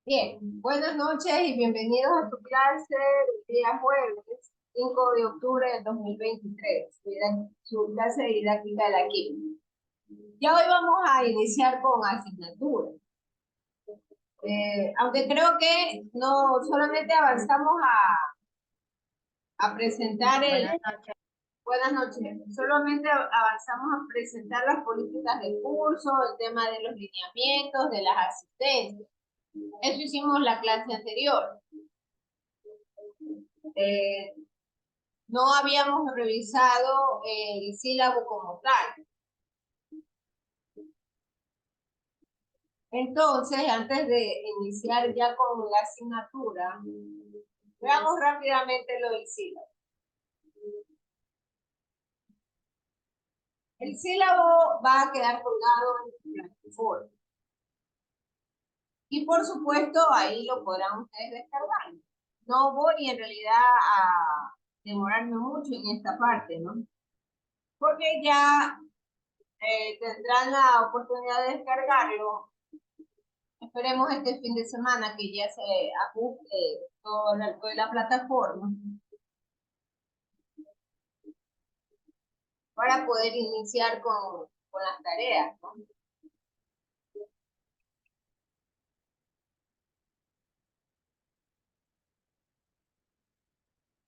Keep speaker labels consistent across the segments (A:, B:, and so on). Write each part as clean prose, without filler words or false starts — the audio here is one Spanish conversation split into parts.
A: Bien, buenas noches y bienvenidos a tu clase del día jueves 5 de octubre del 2023, su clase de didáctica de la química. Ya hoy vamos a iniciar con asignatura. Aunque creo que no solamente avanzamos a presentar Buenas noches. Solamente avanzamos a presentar las políticas de curso, el tema de los lineamientos, de las asistencias. Eso hicimos la clase anterior. No habíamos revisado el sílabo como tal. Entonces, antes de iniciar ya con la asignatura, veamos rápidamente lo del sílabo. El sílabo va a quedar colgado en la plataforma. Y por supuesto, ahí lo podrán ustedes descargar. No voy en realidad a demorarme mucho en esta parte, ¿no? Porque ya tendrán la oportunidad de descargarlo. Esperemos este fin de semana que ya se ajuste toda la plataforma para poder iniciar con las tareas, ¿no?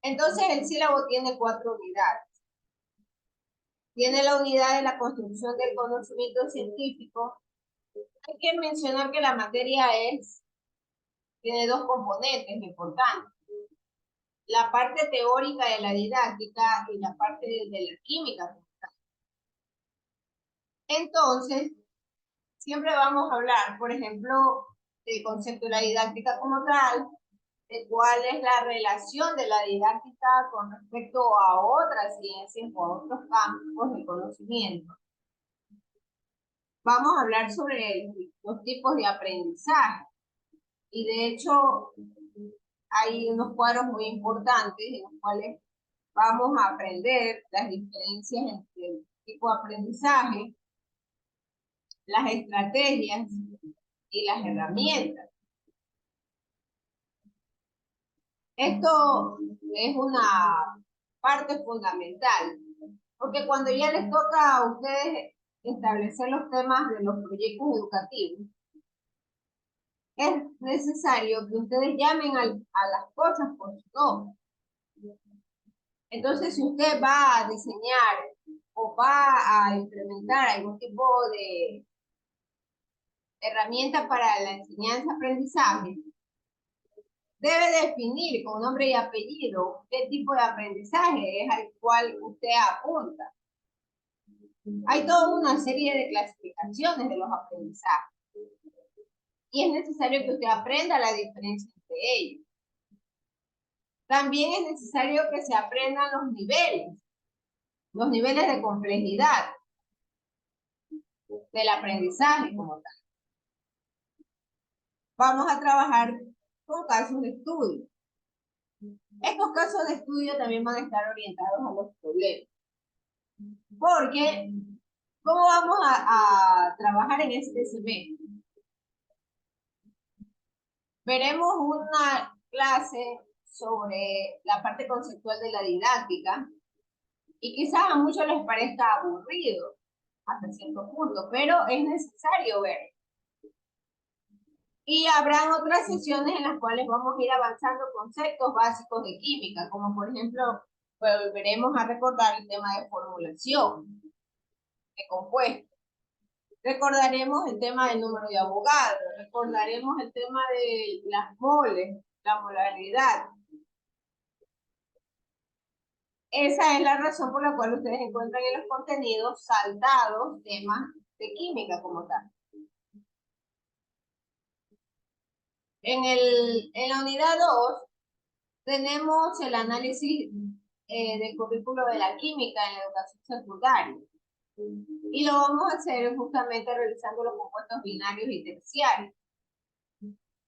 A: Entonces el sílabo tiene 4 unidades. Tiene la unidad de la construcción del conocimiento científico. Hay que mencionar que la materia tiene 2 componentes importantes. La parte teórica de la didáctica y la parte de la química. Entonces, siempre vamos a hablar, por ejemplo, del concepto de la didáctica como tal, de cuál es la relación de la didáctica con respecto a otras ciencias o a otros campos de conocimiento. Vamos a hablar sobre los tipos de aprendizaje. Y de hecho, hay unos cuadros muy importantes en los cuales vamos a aprender las diferencias entre el tipo de aprendizaje, las estrategias y las herramientas. Esto es una parte fundamental, porque cuando ya les toca a ustedes establecer los temas de los proyectos educativos, es necesario que ustedes llamen a las cosas por su nombre. Entonces, si usted va a diseñar o va a implementar algún tipo de herramienta para la enseñanza-aprendizaje, debe definir con nombre y apellido qué tipo de aprendizaje es al cual usted apunta. Hay toda una serie de clasificaciones de los aprendizajes y es necesario que usted aprenda la diferencia entre ellos. También es necesario que se aprendan los niveles de complejidad del aprendizaje como tal. Vamos a trabajar con casos de estudio. Estos casos de estudio también van a estar orientados a los problemas. Porque, ¿cómo vamos a trabajar en este semestre? Veremos una clase sobre la parte conceptual de la didáctica y quizás a muchos les parezca aburrido hasta cierto punto, pero es necesario ver. Y habrán otras sesiones en las cuales vamos a ir avanzando conceptos básicos de química, como por ejemplo, volveremos a recordar el tema de formulación de compuestos. Recordaremos el tema del número de Avogadro, recordaremos el tema de las moles, la molaridad. Esa es la razón por la cual ustedes encuentran en los contenidos saltados temas de química como tal. En la unidad 2 tenemos el análisis del currículo de la química en la educación secundaria. Y lo vamos a hacer justamente realizando los compuestos binarios y terciarios.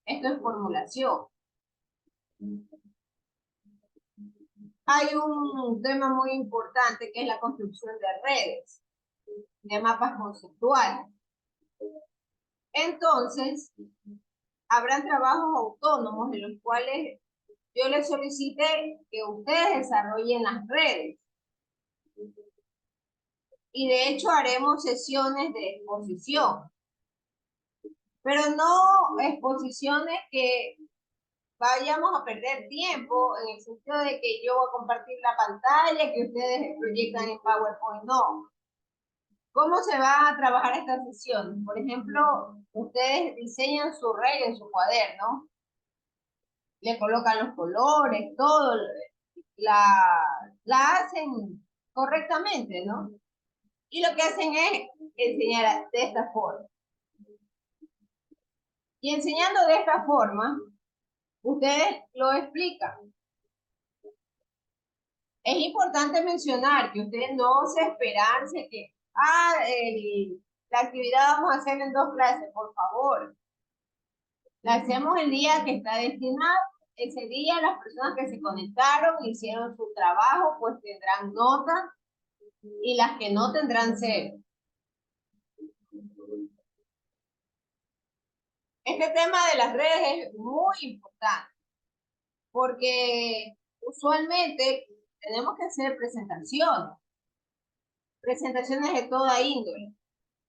A: Esto es formulación. Hay un tema muy importante que es la construcción de redes, de mapas conceptuales. Entonces, habrán trabajos autónomos en los cuales yo les solicité que ustedes desarrollen las redes. Y de hecho haremos sesiones de exposición, pero no exposiciones que vayamos a perder tiempo en el sentido de que yo voy a compartir la pantalla, que ustedes proyectan en PowerPoint, no. ¿Cómo se va a trabajar esta sesión? Por ejemplo, ustedes diseñan su red en su cuaderno, le colocan los colores, todo, la, la hacen correctamente, ¿no? Y lo que hacen es enseñar de esta forma. Y enseñando de esta forma, ustedes lo explican. Es importante mencionar que ustedes no se esperarse que, la actividad vamos a hacer en 2 clases, por favor. La hacemos el día que está destinado. Ese día las personas que se conectaron, hicieron su trabajo, pues tendrán nota, y las que no tendrán 0. Este tema de las redes es muy importante, porque usualmente tenemos que hacer presentaciones de toda índole,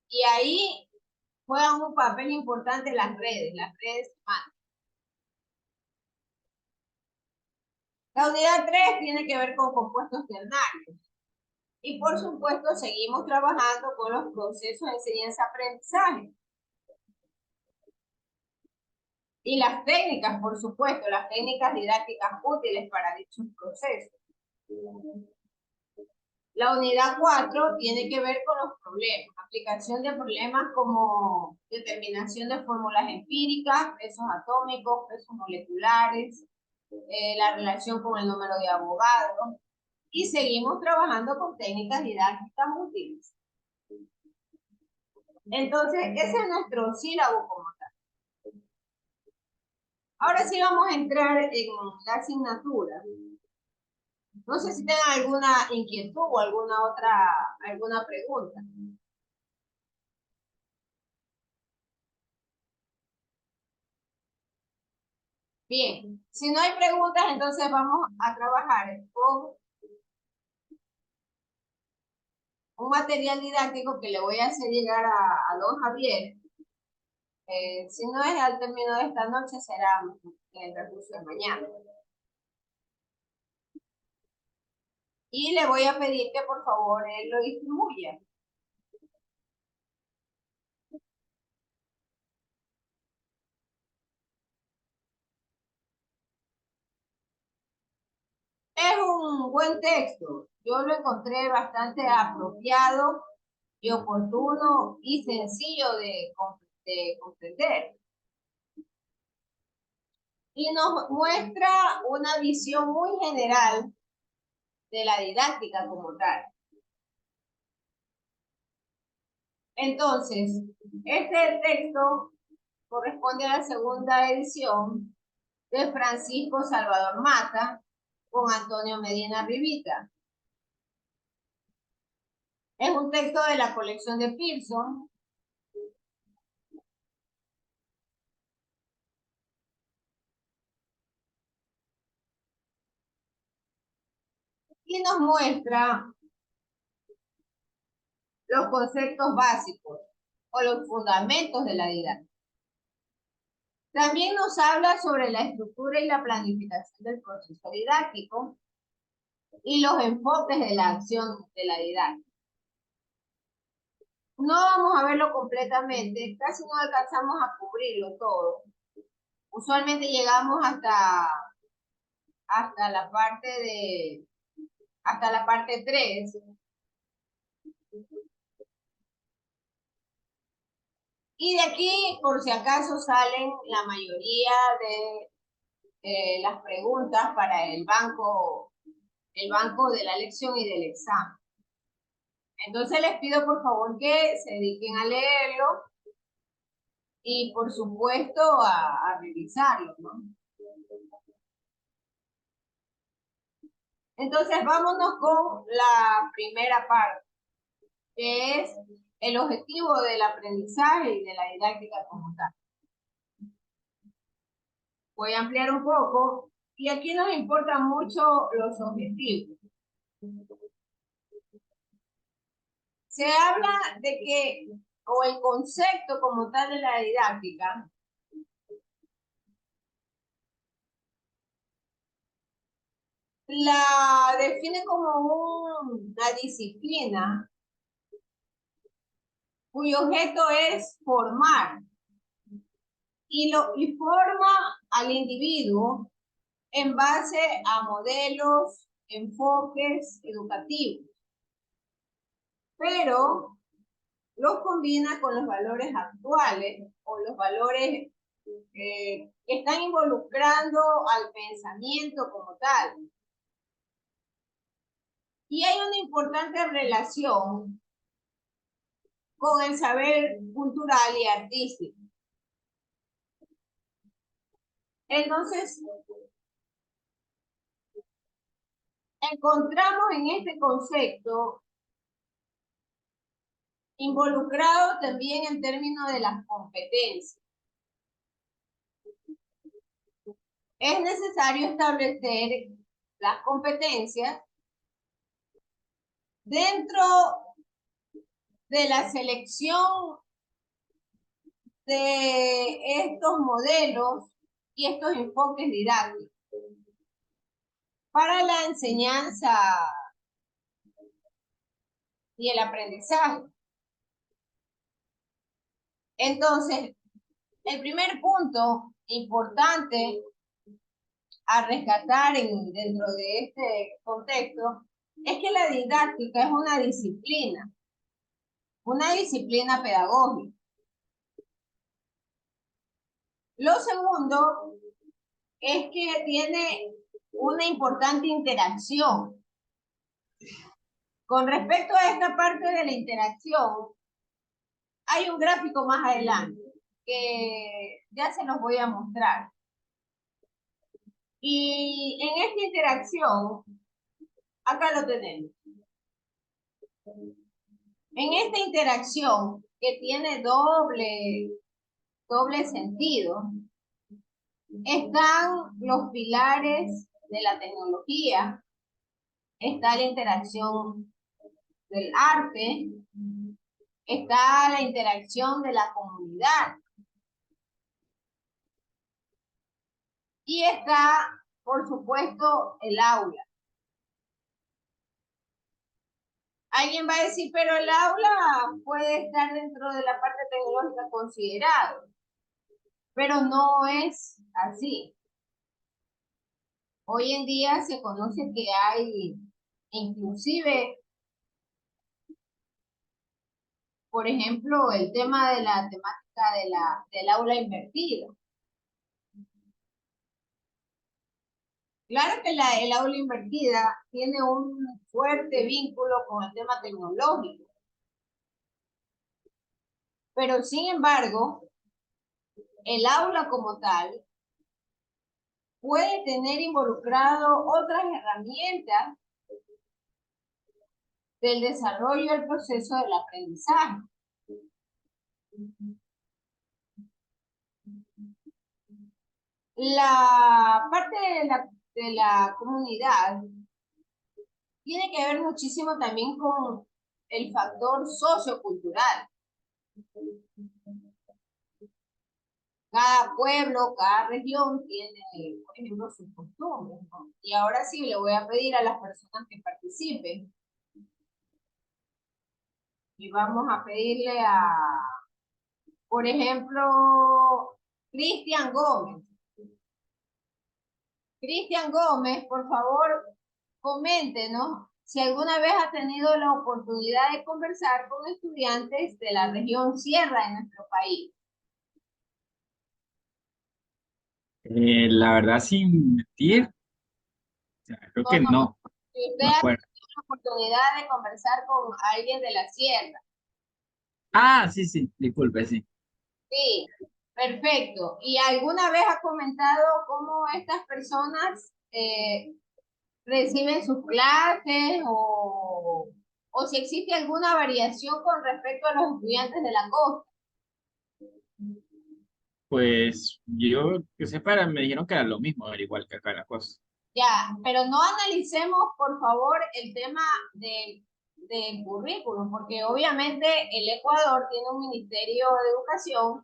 A: y ahí juegan un papel importante las redes humanas. La unidad 3 tiene que ver con compuestos ternarios. Y por supuesto, seguimos trabajando con los procesos de enseñanza-aprendizaje. Y las técnicas, por supuesto, las técnicas didácticas útiles para dichos procesos. La unidad 4 tiene que ver con los problemas, aplicación de problemas como determinación de fórmulas empíricas, pesos atómicos, pesos moleculares, la relación con el número de Avogadro, y seguimos trabajando con técnicas didácticas útiles. Entonces, ese es nuestro sílabo como tal. Ahora sí vamos a entrar en la asignatura. No sé si tengan alguna inquietud o alguna pregunta. Bien, si no hay preguntas, entonces vamos a trabajar con un material didáctico que le voy a hacer llegar a don Javier. Si no es al término de esta noche, será en el recurso de mañana. Y le voy a pedir que por favor él lo distribuya. Es un buen texto. Yo lo encontré bastante apropiado y oportuno y sencillo de comprender. Y nos muestra una visión muy general de la didáctica como tal. Entonces, este texto corresponde a la segunda edición de Francisco Salvador Mata con Antonio Medina Rivita. Es un texto de la colección de Pearson. Y nos muestra los conceptos básicos o los fundamentos de la didáctica. También nos habla sobre la estructura y la planificación del proceso didáctico y los enfoques de la acción de la didáctica. No vamos a verlo completamente, casi no alcanzamos a cubrirlo todo. Usualmente llegamos hasta la parte 3. Y de aquí, por si acaso, salen la mayoría de las preguntas para el banco de la lección y del examen. Entonces les pido por favor que se dediquen a leerlo y por supuesto a revisarlo, ¿no? Entonces vámonos con la primera parte, que es el objetivo del aprendizaje y de la didáctica como tal. Voy a ampliar un poco y aquí nos importan mucho los objetivos. Se habla de que, o el concepto como tal de la didáctica, la define como una disciplina cuyo objeto es formar y forma al individuo en base a modelos, enfoques educativos, pero los combina con los valores actuales o los valores que están involucrando al pensamiento como tal. Y hay una importante relación con el saber cultural y artístico. Entonces, encontramos en este concepto involucrado también en términos de las competencias. Es necesario establecer las competencias dentro de la selección de estos modelos y estos enfoques didácticos para la enseñanza y el aprendizaje. Entonces, el primer punto importante a rescatar dentro de este contexto es que la didáctica es una disciplina pedagógica. Lo segundo es que tiene una importante interacción. Con respecto a esta parte de la interacción, hay un gráfico más adelante que ya se los voy a mostrar. Y en esta interacción, acá lo tenemos. En esta interacción que tiene doble sentido, están los pilares de la tecnología, está la interacción del arte, está la interacción de la comunidad y está, por supuesto, el aula. Alguien va a decir, pero el aula puede estar dentro de la parte tecnológica considerado, pero no es así. Hoy en día se conoce que hay, inclusive, por ejemplo, el tema de la temática del aula invertida. Claro que el aula invertida tiene un fuerte vínculo con el tema tecnológico, pero sin embargo, el aula como tal puede tener involucrado otras herramientas del desarrollo del proceso del aprendizaje. La parte de la comunidad tiene que ver muchísimo también con el factor sociocultural. Cada pueblo, cada región tiene, por ejemplo, sus costumbres, ¿no? Y ahora sí le voy a pedir a las personas que participen. Y vamos a pedirle a, por ejemplo, Cristian Gómez. Cristian Gómez, por favor, coméntenos si alguna vez ha tenido la oportunidad de conversar con estudiantes de la región Sierra de nuestro país.
B: La verdad, sin mentir, o sea, creo
A: No,
B: que
A: no,
B: no,
A: si usted
B: me
A: ha
B: acuerdo.
A: tenido la oportunidad de conversar con alguien de la Sierra.
B: Ah, sí, sí, disculpe, sí.
A: Sí, perfecto. ¿Y alguna vez ha comentado cómo estas personas reciben sus clases o si existe alguna variación con respecto a los estudiantes de la costa?
B: Pues yo que sepa, me dijeron que era lo mismo, era igual que acá la cosa.
A: Ya, pero no analicemos, por favor, el tema del currículum, porque obviamente el Ecuador tiene un Ministerio de Educación,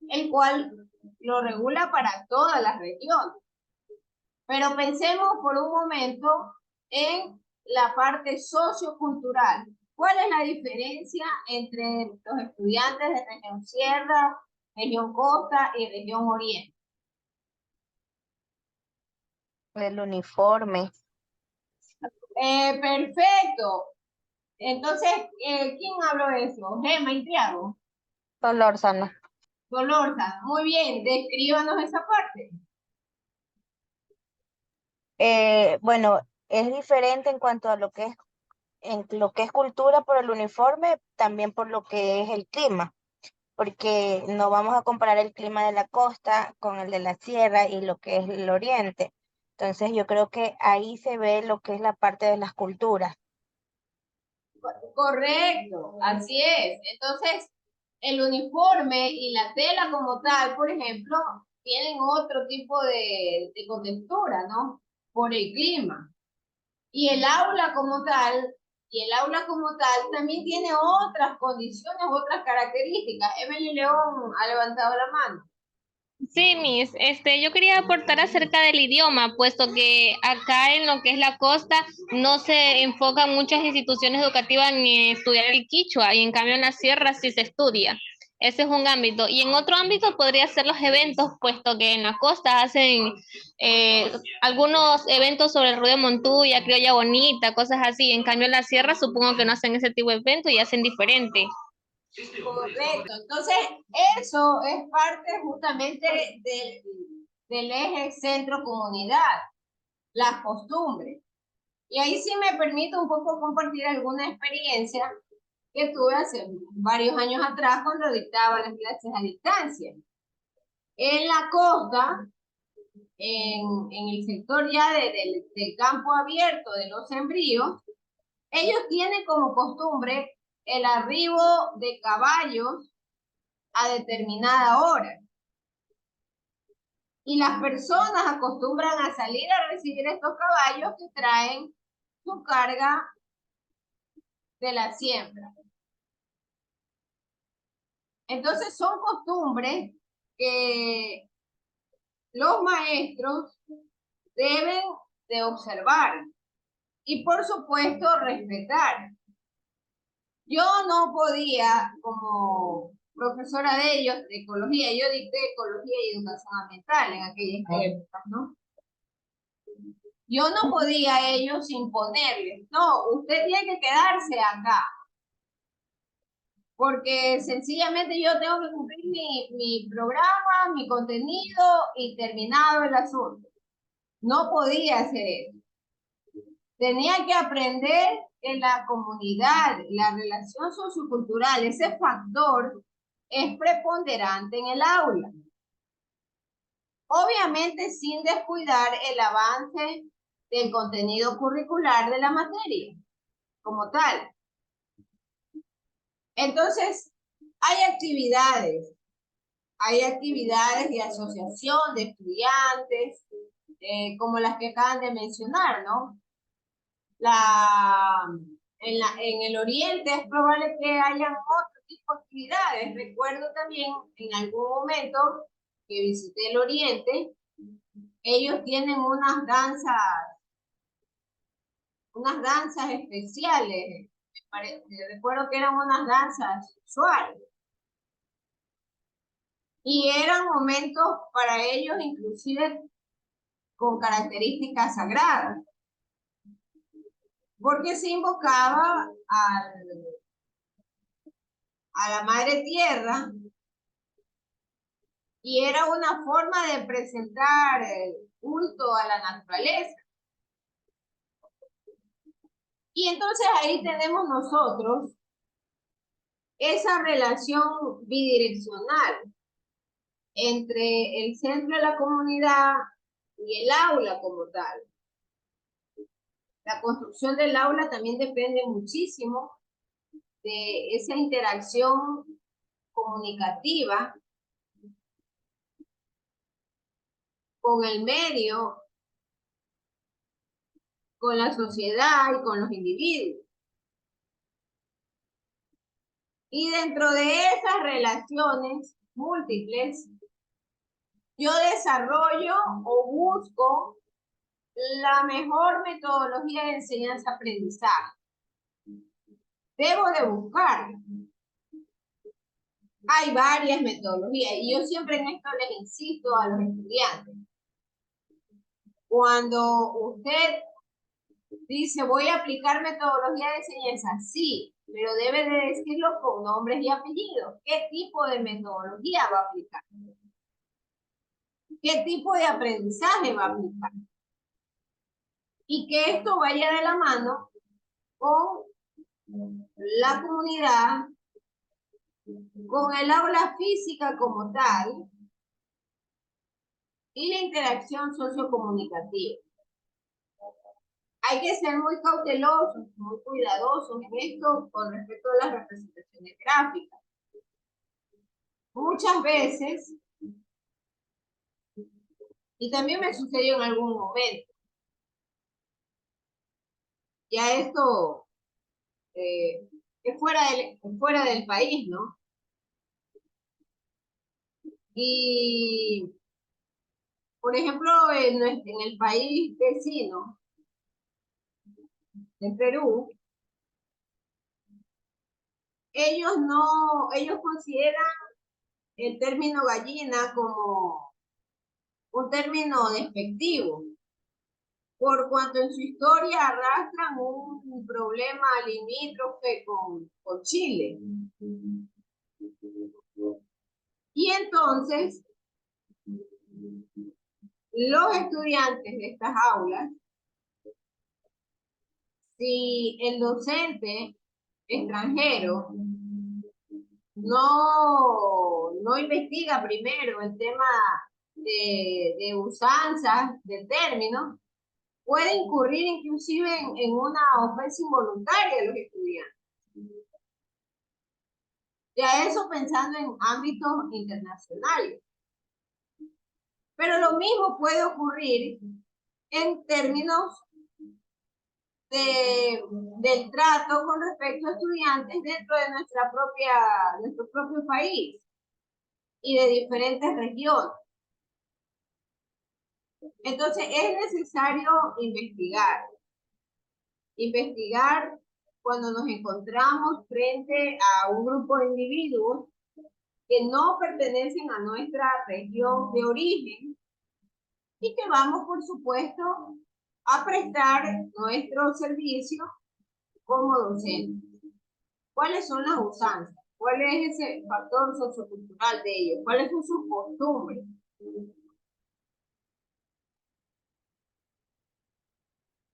A: el cual lo regula para todas las regiones. Pero pensemos por un momento en la parte sociocultural. ¿Cuál es la diferencia entre los estudiantes de región Sierra, región Costa y región Oriente?
C: El uniforme.
A: Perfecto. Entonces, ¿quién habló de eso? Gema y Tiago.
C: Solórzano.
A: Solorza. Muy bien, descríbanos esa parte.
C: Bueno, es diferente en cuanto a en lo que es cultura por el uniforme, también por lo que es el clima, porque no vamos a comparar el clima de la costa con el de la sierra y lo que es el oriente. Entonces yo creo que ahí se ve lo que es la parte de las culturas.
A: Correcto, así es. Entonces, el uniforme y la tela como tal, por ejemplo, tienen otro tipo de contextura, ¿no? Por el clima. Y el aula como tal, también tiene otras condiciones, otras características. Emily León ha levantado la mano.
D: Sí, Miss, yo quería aportar acerca del idioma, puesto que acá en lo que es la costa no se enfocan muchas instituciones educativas en estudiar el quichua, y en cambio en la sierra sí se estudia. Ese es un ámbito. Y en otro ámbito podría ser los eventos, puesto que en la costa hacen algunos eventos sobre el ruido de Montuya, criolla bonita, cosas así. En cambio en la sierra supongo que no hacen ese tipo de eventos y hacen diferente.
A: Correcto. Entonces, eso es parte justamente del eje centro-comunidad, las costumbres. Y ahí sí me permito un poco compartir alguna experiencia que tuve hace varios años atrás cuando dictaba las clases a distancia. En la costa, en el sector ya del campo abierto de los sembríos, ellos tienen como costumbre el arribo de caballos a determinada hora. Y las personas acostumbran a salir a recibir estos caballos que traen su carga de la siembra. Entonces son costumbres que los maestros deben de observar y por supuesto respetar. Yo no podía, como profesora de ellos, de ecología, yo dicté ecología y educación ambiental en aquellas épocas, ¿no? Yo no podía a ellos imponerles, no, usted tiene que quedarse acá, porque sencillamente yo tengo que cumplir mi programa, mi contenido y terminado el asunto. No podía hacer eso. Tenía que aprender en la comunidad, la relación sociocultural, ese factor es preponderante en el aula. Obviamente sin descuidar el avance del contenido curricular de la materia, como tal. Entonces, hay actividades de asociación de estudiantes, como las que acaban de mencionar, ¿no? En el oriente es probable que hayan otro tipo de actividades. Recuerdo también en algún momento que visité el oriente, ellos tienen unas danzas especiales. Recuerdo que eran unas danzas sexuales. Y eran momentos para ellos inclusive con características sagradas, porque se invocaba a la Madre Tierra y era una forma de presentar el culto a la naturaleza. Y entonces ahí tenemos nosotros esa relación bidireccional entre el centro de la comunidad y el aula como tal. La construcción del aula también depende muchísimo de esa interacción comunicativa con el medio, con la sociedad y con los individuos. Y dentro de esas relaciones múltiples, yo desarrollo o busco la mejor metodología de enseñanza-aprendizaje. Debo de buscar. Hay varias metodologías y yo siempre en esto les insisto a los estudiantes. Cuando usted dice, voy a aplicar metodología de enseñanza, sí, pero debe de decirlo con nombres y apellidos. ¿Qué tipo de metodología va a aplicar? ¿Qué tipo de aprendizaje va a aplicar? Y que esto vaya de la mano con la comunidad, con el aula física como tal y la interacción sociocomunicativa. Hay que ser muy cautelosos, muy cuidadosos en esto con respecto a las representaciones gráficas. Muchas veces, y también me sucedió en algún momento, ya esto es fuera del país, ¿no? Y, por ejemplo, en el país vecino, de Perú, ellos consideran el término gallina como un término despectivo, por cuanto en su historia arrastran un problema limítrofe con Chile. Y entonces, los estudiantes de estas aulas, si el docente extranjero no investiga primero el tema de usanzas, de términos, puede incurrir inclusive en una ofensa involuntaria a los estudiantes. Ya eso pensando en ámbitos internacionales. Pero lo mismo puede ocurrir en términos del trato con respecto a estudiantes dentro de nuestro propio país y de diferentes regiones. Entonces es necesario investigar cuando nos encontramos frente a un grupo de individuos que no pertenecen a nuestra región de origen y que vamos, por supuesto, a prestar nuestro servicio como docentes. ¿Cuáles son las usanzas? ¿Cuál es ese factor sociocultural de ellos? ¿Cuáles son sus costumbres?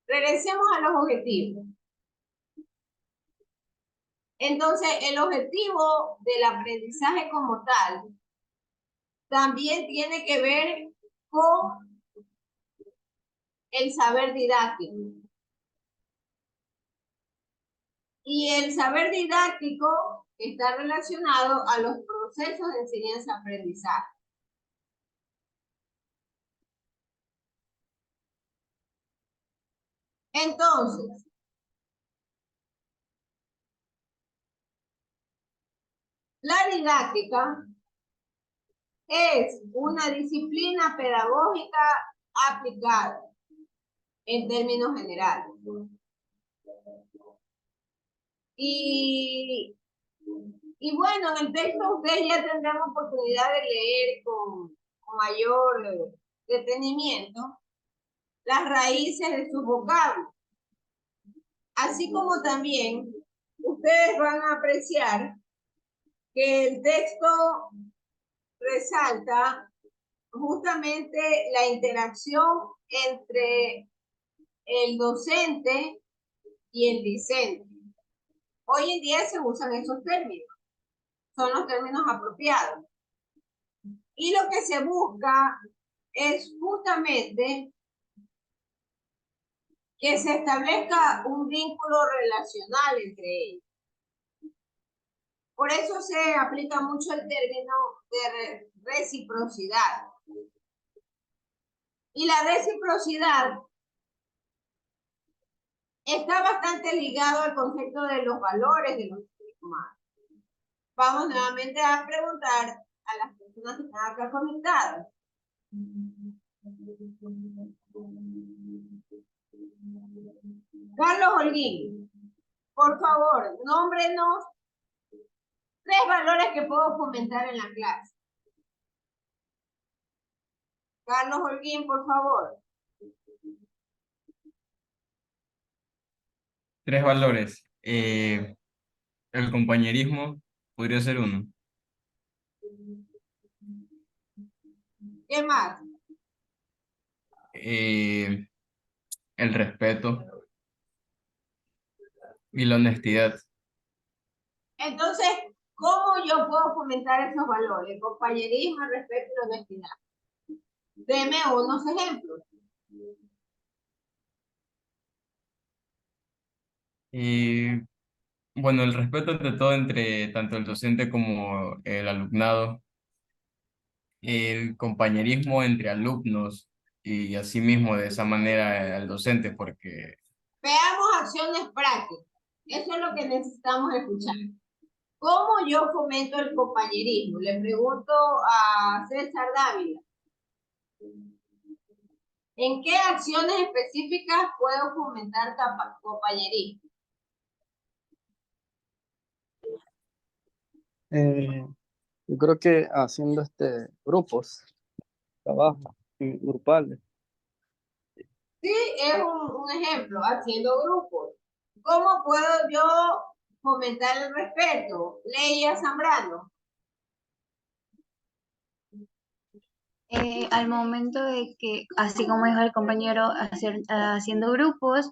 A: Regresemos a los objetivos. Entonces, el objetivo del aprendizaje como tal también tiene que ver con el saber didáctico. Y el saber didáctico está relacionado a los procesos de enseñanza-aprendizaje. Entonces, la didáctica es una disciplina pedagógica aplicada en términos generales. Y bueno, en el texto ustedes ya tendrán oportunidad de leer con mayor detenimiento las raíces de sus vocablos. Así como también ustedes van a apreciar que el texto resalta justamente la interacción entre el docente y el discente. Hoy en día se usan esos términos, son los términos apropiados. Y lo que se busca es justamente que se establezca un vínculo relacional entre ellos. Por eso se aplica mucho el término de reciprocidad. Y la reciprocidad está bastante ligado al concepto de los valores de los seres humanos. Vamos nuevamente a preguntar a las personas que están acá conectadas. Carlos Holguín, por favor, nómbrenos 3 valores que puedo fomentar en la clase. Carlos Holguín, por favor.
E: 3 valores. El compañerismo podría ser uno.
A: ¿Qué más?
E: El respeto y la honestidad.
A: Entonces, ¿cómo yo puedo fomentar esos valores? El compañerismo, el respeto y la honestidad. Deme unos ejemplos.
E: Y bueno, el respeto ante todo entre tanto el docente como el alumnado. El compañerismo entre alumnos y asimismo de esa manera al docente, porque
A: Veamos acciones prácticas. Eso es lo que necesitamos escuchar. ¿Cómo yo fomento el compañerismo? Le pregunto a César Dávila. ¿En qué acciones específicas puedo fomentar compañerismo?
F: Yo creo que haciendo grupos, trabajo grupales.
A: Sí, es un ejemplo, haciendo grupos. ¿Cómo puedo yo fomentar el respeto? Leia Zambrano.
G: Al momento de que, así como dijo el compañero, haciendo grupos,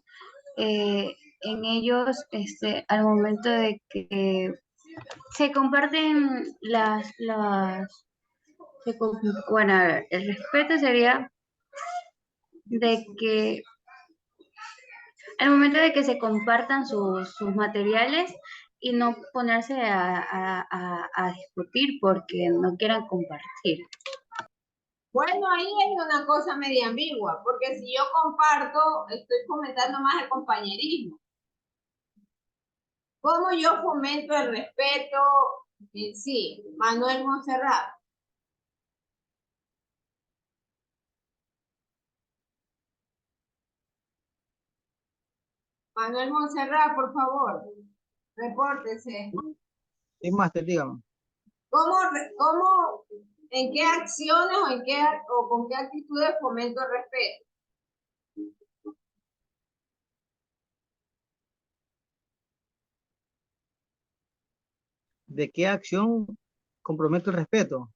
G: en ellos, al momento de que se comparten bueno, a ver, el respeto sería de que al momento de que se compartan sus materiales y no ponerse a discutir porque no quieran compartir.
A: Bueno, ahí hay una cosa media ambigua, porque si yo comparto, estoy fomentando más el compañerismo. ¿Cómo yo fomento el respeto en sí? Manuel Monserrat. Manuel Monserrat, por favor, repórtese.
F: Sí, máster, dígame.
A: En qué acciones o con qué actitudes fomento el respeto?
F: ¿De qué acción comprometo el respeto?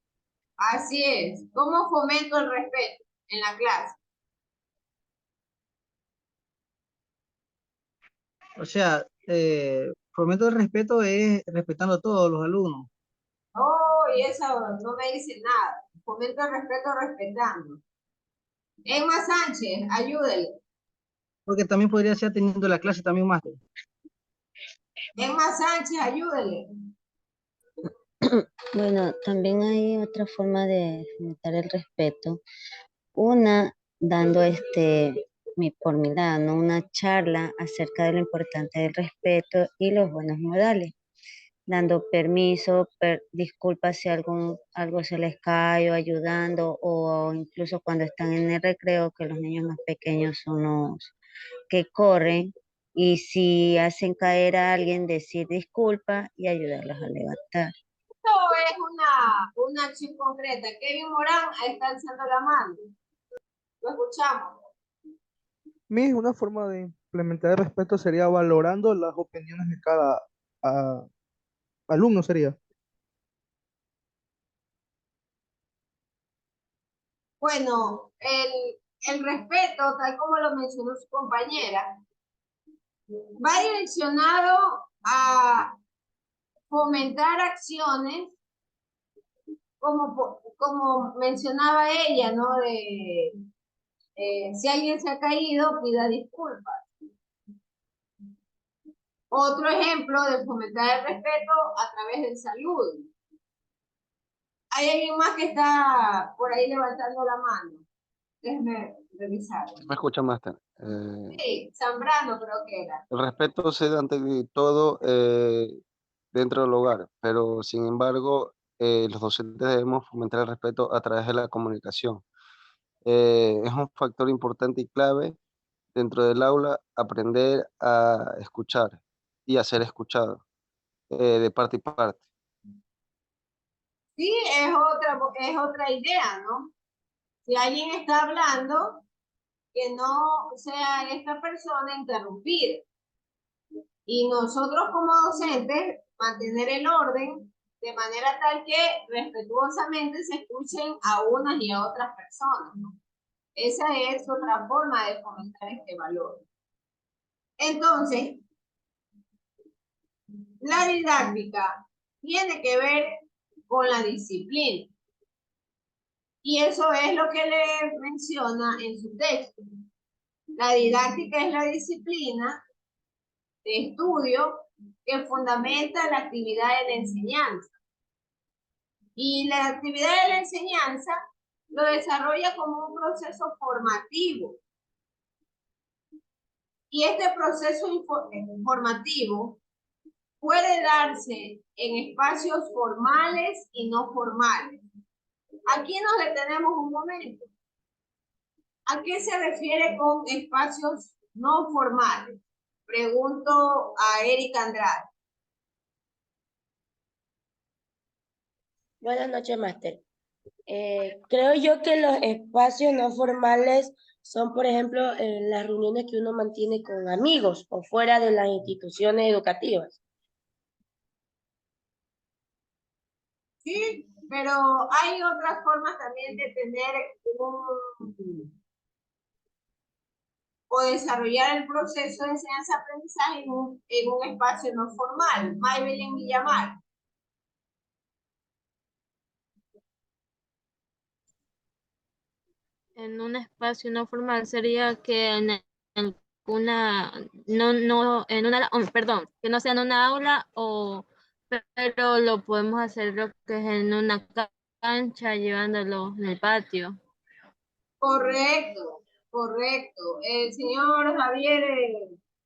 A: Así es. ¿Cómo fomento el respeto en la clase?
F: O sea, fomento el respeto es respetando a todos los alumnos.
A: Oh, y eso no me dice nada. Fomento el respeto respetando. Emma Sánchez, ayúdele.
F: Porque también podría ser teniendo la clase también máster.
A: Emma Sánchez, ayúdele.
H: Bueno, también hay otra forma de fomentar el respeto. Una, dando por mi lado, ¿no? Una charla acerca de lo importante del respeto y los buenos modales, dando permiso, disculpas si algo se les cae o ayudando, o incluso cuando están en el recreo, que los niños más pequeños son los que corren, y si hacen caer a alguien, decir disculpa y ayudarlos a levantar.
A: Esto es una acción concreta. Kevin Morán está alzando la mano. Lo escuchamos.
I: Una forma de implementar el respeto sería valorando las opiniones de cada ah, alumno, sería.
A: Bueno, el respeto, tal como lo mencionó su compañera, va direccionado a fomentar acciones como mencionaba ella, ¿no? Si alguien se ha caído, pida disculpas. Otro ejemplo de fomentar el respeto a través del saludo. ¿Hay alguien más que está por ahí levantando la mano? Déjeme revisar.
J: ¿Me escucha, Master?
A: Sí, Zambrano creo que era.
J: El respeto se da ante todo dentro del hogar, pero sin embargo, los docentes debemos fomentar el respeto a través de la comunicación. Es un factor importante y clave dentro del aula aprender a escuchar y a ser escuchado de parte y parte.
A: Sí, es otra idea, ¿no? Si alguien está hablando, que no sea esta persona interrumpida. Y nosotros como docentes, mantener el orden de manera tal que respetuosamente se escuchen a unas y a otras personas, ¿no? Esa es otra forma de fomentar este valor. Entonces, la didáctica tiene que ver con la disciplina. Y eso es lo que le menciona en su texto. La didáctica es la disciplina de estudio que fundamenta la actividad de la enseñanza. Y la actividad de la enseñanza lo desarrolla como un proceso formativo. Y este proceso formativo puede darse en espacios formales y no formales. Aquí nos detenemos un momento. ¿A qué se refiere con espacios no formales? Pregunto a Erika Andrade.
K: Buenas noches, máster. Creo yo que los espacios no formales son, por ejemplo, las reuniones que uno mantiene con amigos o fuera de las instituciones educativas.
A: Sí, pero hay otras formas también de tener o desarrollar el proceso de enseñanza-aprendizaje en un espacio no formal. Maybelline Villamar.
D: En un espacio no formal sería que en una, no, en una, perdón, que no sea en una aula pero lo podemos hacer lo que es en una cancha, llevándolo en el patio.
A: Correcto, correcto. El señor Javier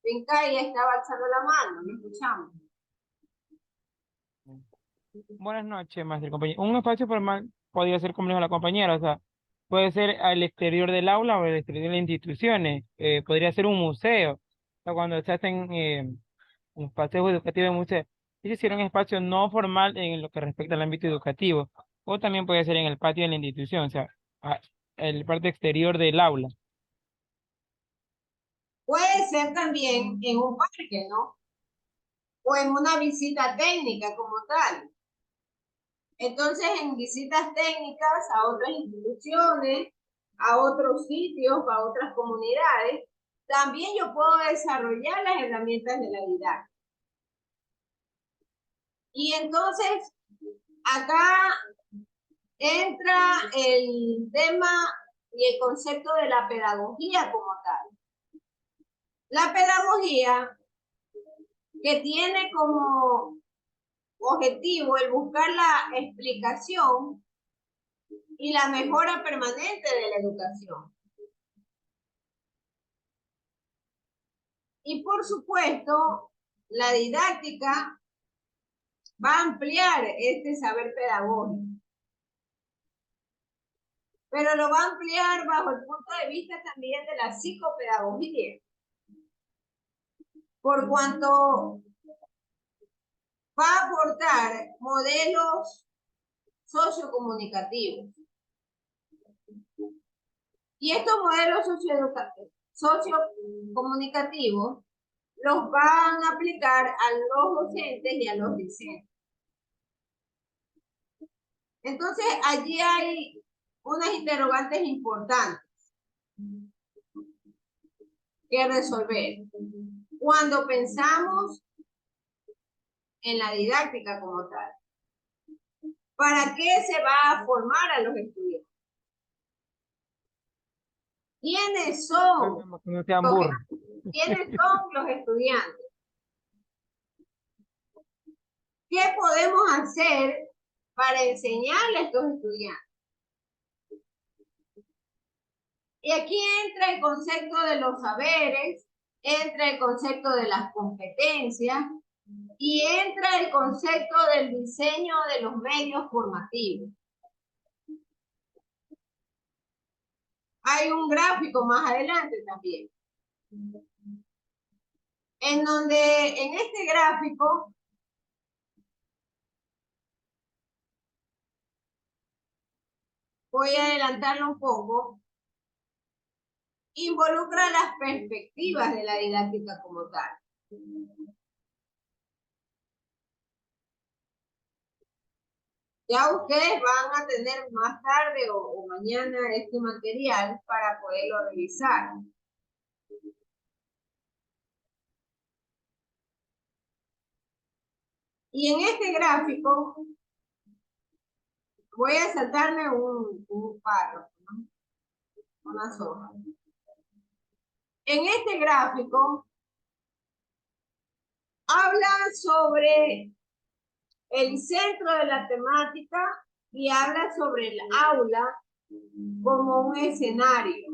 A: Vincaya estaba alzando la mano, lo escuchamos.
L: Buenas noches, maestro compañero. Un espacio formal podría ser, como dijo la compañera, o sea, puede ser al exterior del aula o al exterior de las instituciones. Podría ser un museo. O sea, cuando se hacen un paseo educativo en museo, es decir, un espacio no formal en lo que respecta al ámbito educativo. O también puede ser en el patio de la institución, o sea, el parte exterior del aula.
A: Puede ser también en un parque, ¿no? O en una visita técnica como tal. Entonces, en visitas técnicas a otras instituciones, a otros sitios, a otras comunidades, también yo puedo desarrollar las herramientas de la didáctica. Y entonces, acá entra el tema y el concepto de la pedagogía como tal. La pedagogía que tiene como objetivo el buscar la explicación y la mejora permanente de la educación. Y por supuesto, la didáctica va a ampliar este saber pedagógico. Pero lo va a ampliar bajo el punto de vista también de la psicopedagogía. Por cuanto va a aportar modelos sociocomunicativos. Y estos modelos sociocomunicativos los van a aplicar a los docentes y a los discentes. Entonces, allí hay unas interrogantes importantes que resolver. Cuando pensamos en la didáctica como tal, ¿para qué se va a formar a los estudiantes? ¿Quiénes son?
L: No sean burros.
A: ¿Quiénes son los estudiantes? ¿Qué podemos hacer para enseñarle a estos estudiantes? Y aquí entra el concepto de los saberes, entra el concepto de las competencias y entra el concepto del diseño de los medios formativos. Hay un gráfico más adelante también, en donde en este gráfico voy a adelantarlo un poco, involucra las perspectivas de la didáctica como tal. Ya ustedes van a tener más tarde o mañana este material para poderlo revisar. Y en este gráfico voy a saltarme un párrafo, ¿no? Una hojas. En este gráfico habla sobre el centro de la temática y habla sobre el aula como un escenario.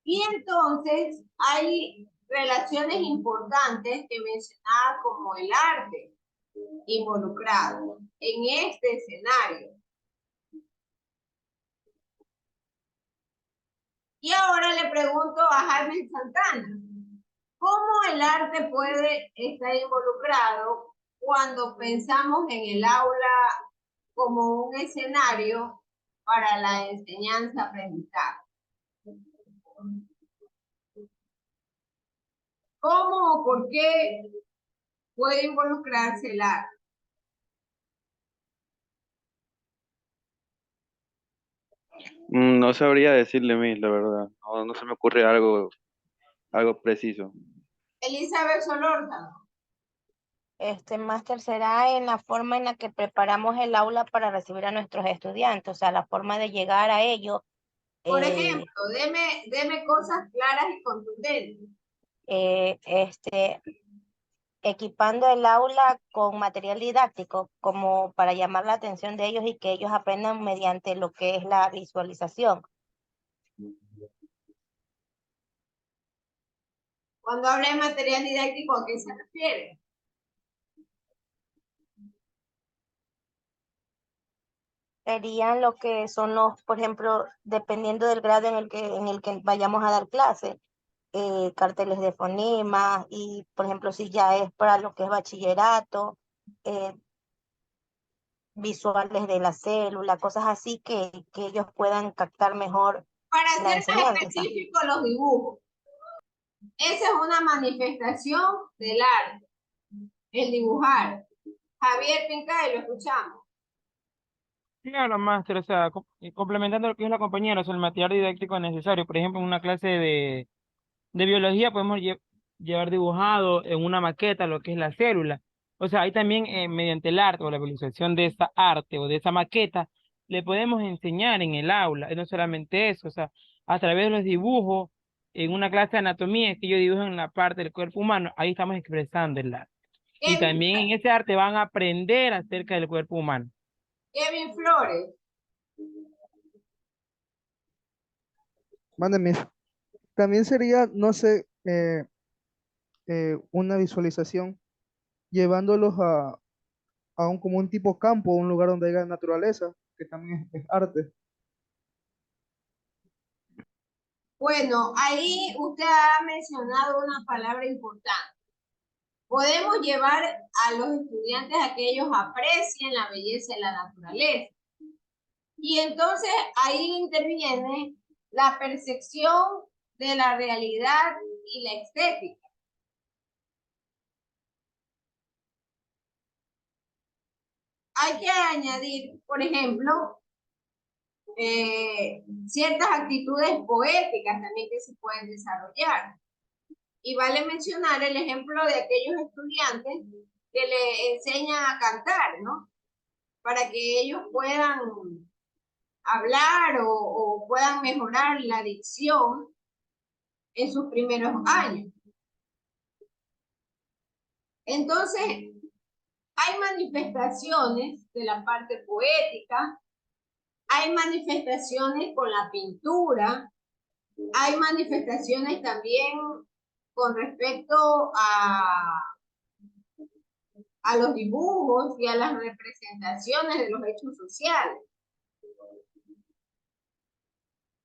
A: Y entonces hay relaciones importantes que mencionaba como el arte involucrado en este escenario. Y ahora le pregunto a Jaime Santana, ¿cómo el arte puede estar involucrado cuando pensamos en el aula como un escenario para la enseñanza-aprendizaje? ¿Cómo o por qué puede involucrarse el arte?
M: No sabría decirle, Miss, la verdad. No, no se me ocurre algo preciso.
A: Elizabeth Solórzano.
C: Este máster será en la forma en la que preparamos el aula para recibir a nuestros estudiantes, o sea, la forma de llegar a ellos.
A: Por ejemplo, deme cosas claras y contundentes.
C: Equipando el aula con material didáctico como para llamar la atención de ellos y que ellos aprendan mediante lo que es la visualización.
A: Cuando habla de material didáctico, ¿a qué se refiere?
C: Serían lo que son los, por ejemplo, dependiendo del grado en el que vayamos a dar clase, carteles de fonemas y, por ejemplo, si ya es para lo que es bachillerato, eh, visuales de la célula, cosas así que ellos puedan captar mejor
A: Para
C: la
A: ser más
C: enseñanza.
A: específico, los dibujos. Esa es una manifestación del arte, el dibujar. Javier Pincay, lo escuchamos.
L: Claro, máster, o sea, complementando lo que es la compañera, o sea, el material didáctico necesario. Por ejemplo, en una clase de biología podemos llevar dibujado en una maqueta lo que es la célula. O sea, ahí también mediante el arte o la visualización de esa arte o de esa maqueta, le podemos enseñar en el aula. Y no solamente eso, o sea, a través de los dibujos, en una clase de anatomía que yo dibujo en la parte del cuerpo humano, ahí estamos expresando el arte. Y también en ese arte van a aprender acerca del cuerpo humano.
A: Kevin Flores.
I: Mándeme. También sería, no sé, una visualización llevándolos a un como un tipo campo, un lugar donde haya naturaleza, que también es arte.
A: Bueno, ahí usted ha mencionado una palabra importante. Podemos llevar a los estudiantes a que ellos aprecien la belleza de la naturaleza. Y entonces ahí interviene la percepción de la realidad y la estética. Hay que añadir, por ejemplo, ciertas actitudes poéticas también que se pueden desarrollar. Y vale mencionar el ejemplo de aquellos estudiantes que le enseñan a cantar, ¿no? Para que ellos puedan hablar o puedan mejorar la dicción en sus primeros años. Entonces, hay manifestaciones de la parte poética Hay manifestaciones con la pintura, hay manifestaciones también con respecto a los dibujos y a las representaciones de los hechos sociales.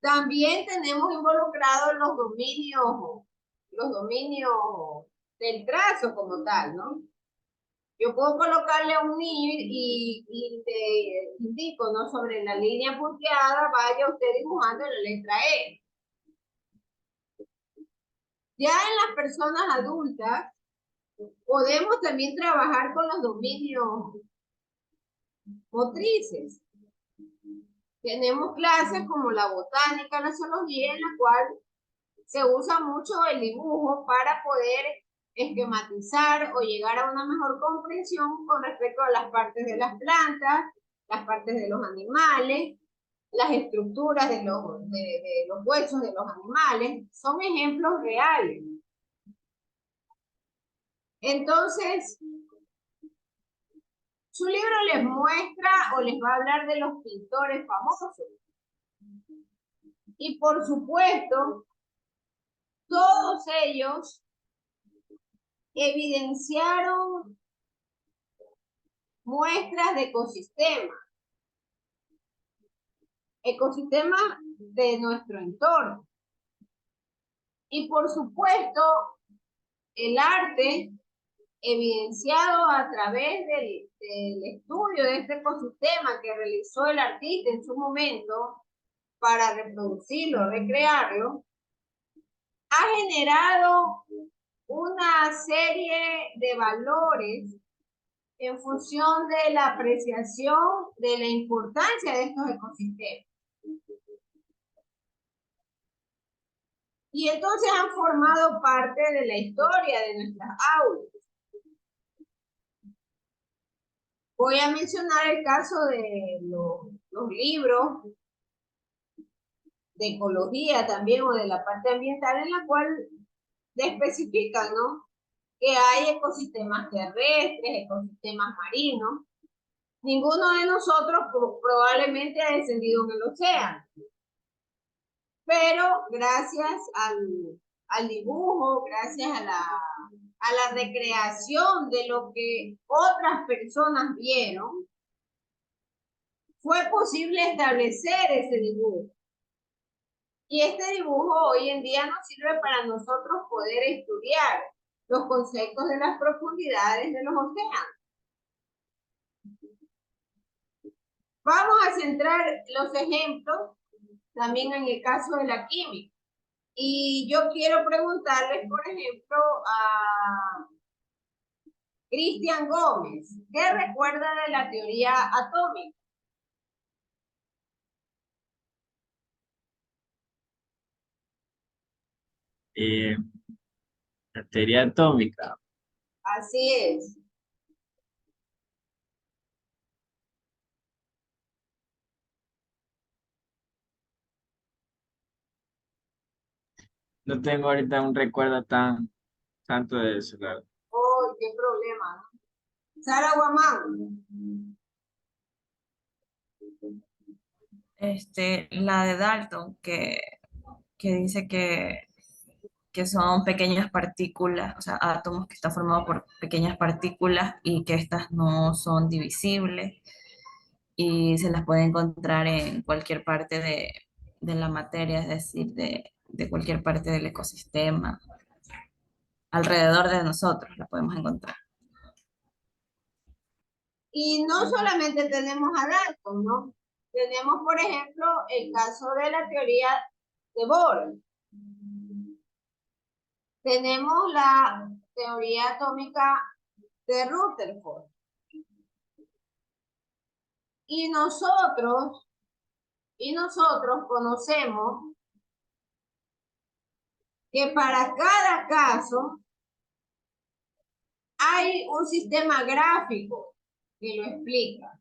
A: También tenemos involucrados los dominios del trazo como tal, ¿no? Yo puedo colocarle a un niño y te indico, ¿no? Sobre la línea punteada, vaya usted dibujando la letra E. Ya en las personas adultas, podemos también trabajar con los dominios motrices. Tenemos clases como la botánica, la zoología, en la cual se usa mucho el dibujo para poder esquematizar o llegar a una mejor comprensión con respecto a las partes de las plantas, las partes de los animales, las estructuras de los huesos de los animales. Son ejemplos reales. Entonces, su libro les muestra o les va a hablar de los pintores famosos. Y por supuesto, todos ellos evidenciaron muestras de ecosistemas de nuestro entorno. Y por supuesto, el arte evidenciado a través del estudio de este ecosistema que realizó el artista en su momento para reproducirlo, recrearlo, ha generado una serie de valores en función de la apreciación de la importancia de estos ecosistemas. Y entonces han formado parte de la historia de nuestras aulas. Voy a mencionar el caso de los libros de ecología también o de la parte ambiental en la cual especifican, ¿no? Que hay ecosistemas terrestres, ecosistemas marinos. Ninguno de nosotros probablemente ha descendido en el océano. Pero gracias al dibujo, gracias a la recreación de lo que otras personas vieron, fue posible establecer ese dibujo. Y este dibujo hoy en día nos sirve para nosotros poder estudiar los conceptos de las profundidades de los océanos. Vamos a centrar los ejemplos también en el caso de la química. Y yo quiero preguntarles, por ejemplo, a Cristian Gómez, ¿qué recuerda de la teoría atómica?
B: La teoría atómica.
A: Así es.
B: No tengo ahorita un recuerdo tanto de eso, claro.
A: Oh, qué problema, ¿no? Sara Guamán.
N: La de Dalton, que dice que son pequeñas partículas, o sea, átomos que están formados por pequeñas partículas y que estas no son divisibles y se las puede encontrar en cualquier parte de la materia, es decir, de cualquier parte del ecosistema. Alrededor de nosotros la podemos encontrar.
A: Y no solamente tenemos a Dalton, ¿no? Tenemos, por ejemplo, el caso de la teoría de Bohr. Tenemos la teoría atómica de Rutherford. Y nosotros conocemos que para cada caso hay un sistema gráfico que lo explica.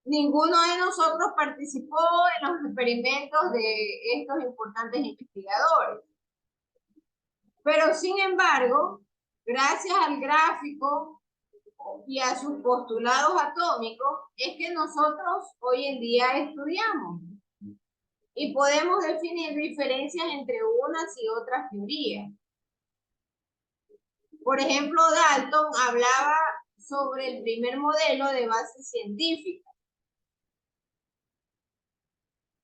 A: Ninguno de nosotros participó en los experimentos de estos importantes investigadores. Pero sin embargo, gracias al gráfico y a sus postulados atómicos es que nosotros hoy en día estudiamos. Y podemos definir diferencias entre unas y otras teorías. Por ejemplo, Dalton hablaba sobre el primer modelo de base científica.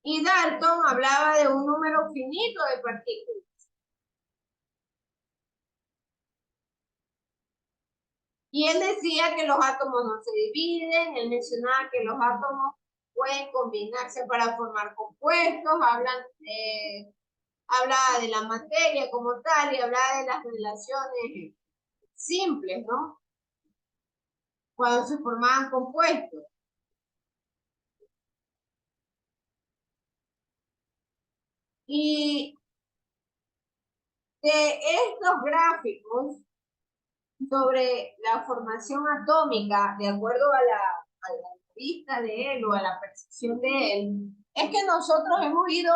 A: Y Dalton hablaba de un número finito de partículas. Y él decía que los átomos no se dividen, él mencionaba que los átomos pueden combinarse para formar compuestos, hablaba de la materia como tal y hablaba de las relaciones simples, ¿no? Cuando se formaban compuestos. Y de estos gráficos sobre la formación atómica, de acuerdo a la vista de él o a la percepción de él, es que nosotros hemos ido,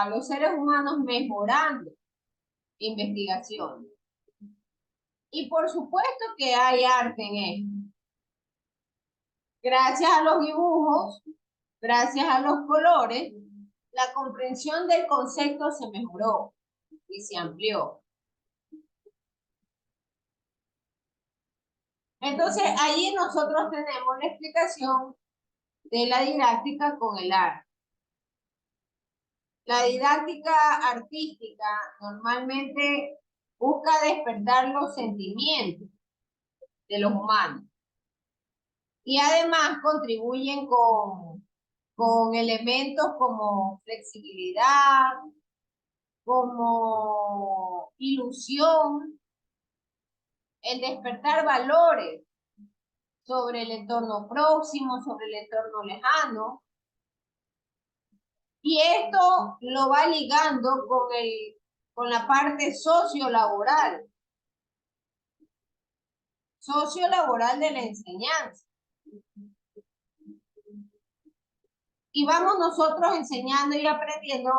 A: los seres humanos, mejorando investigación. Y por supuesto que hay arte en esto. Gracias a los dibujos, gracias a los colores, la comprensión del concepto se mejoró y se amplió. Entonces, allí nosotros tenemos la explicación de la didáctica con el arte. La didáctica artística normalmente busca despertar los sentimientos de los humanos y además contribuyen con elementos como flexibilidad, como ilusión, el despertar valores sobre el entorno próximo, sobre el entorno lejano. Y esto lo va ligando con la parte sociolaboral de la enseñanza. Y vamos nosotros enseñando y aprendiendo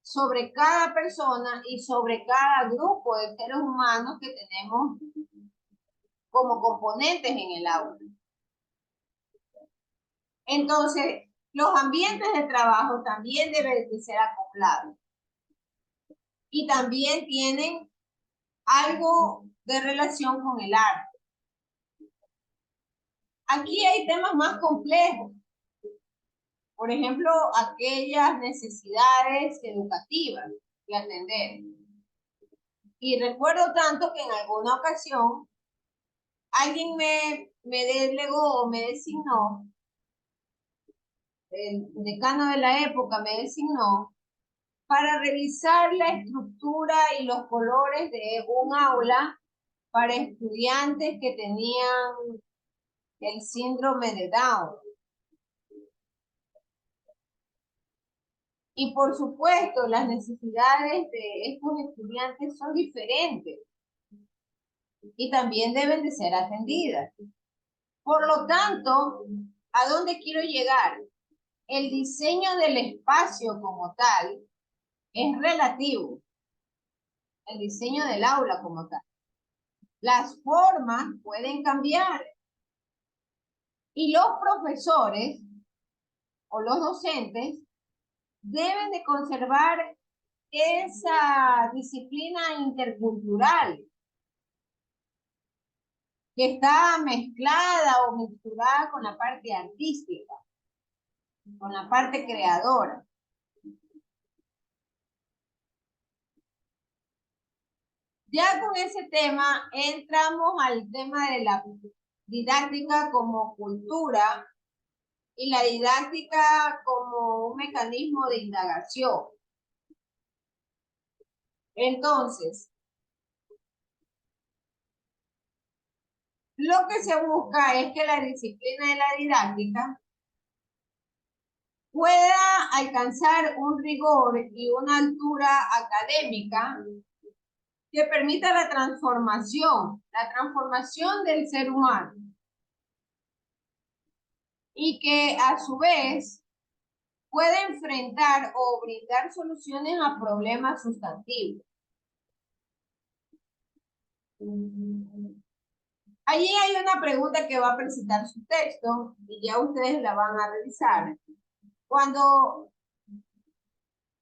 A: sobre cada persona y sobre cada grupo de seres humanos que tenemos como componentes en el aula. Entonces, los ambientes de trabajo también deben de ser acoplados. Y también tienen algo de relación con el arte. Aquí hay temas más complejos. Por ejemplo, aquellas necesidades educativas que atender. Y recuerdo tanto que en alguna ocasión alguien me delegó o me designó, el decano de la época me designó para revisar la estructura y los colores de un aula para estudiantes que tenían el síndrome de Down. Y por supuesto, las necesidades de estos estudiantes son diferentes y también deben de ser atendidas. Por lo tanto, ¿a dónde quiero llegar? El diseño del espacio como tal es relativo. El diseño del aula como tal. Las formas pueden cambiar. Y los profesores o los docentes deben de conservar esa disciplina intercultural que está mezclada o mezclada con la parte artística, con la parte creadora. Ya con ese tema entramos al tema de la didáctica como cultura y la didáctica como un mecanismo de indagación. Entonces, lo que se busca es que la disciplina de la didáctica pueda alcanzar un rigor y una altura académica que permita la transformación del ser humano y que a su vez puede enfrentar o brindar soluciones a problemas sustantivos. Allí hay una pregunta que va a presentar su texto y ya ustedes la van a revisar. Cuando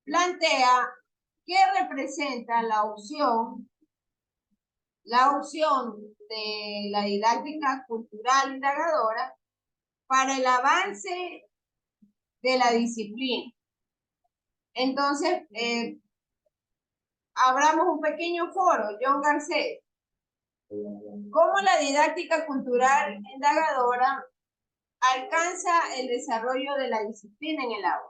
A: plantea qué representa la opción de la didáctica cultural indagadora para el avance de la disciplina. Entonces, abramos un pequeño foro, John Garcés. ¿Cómo la didáctica cultural indagadora alcanza el desarrollo de la disciplina en el aula?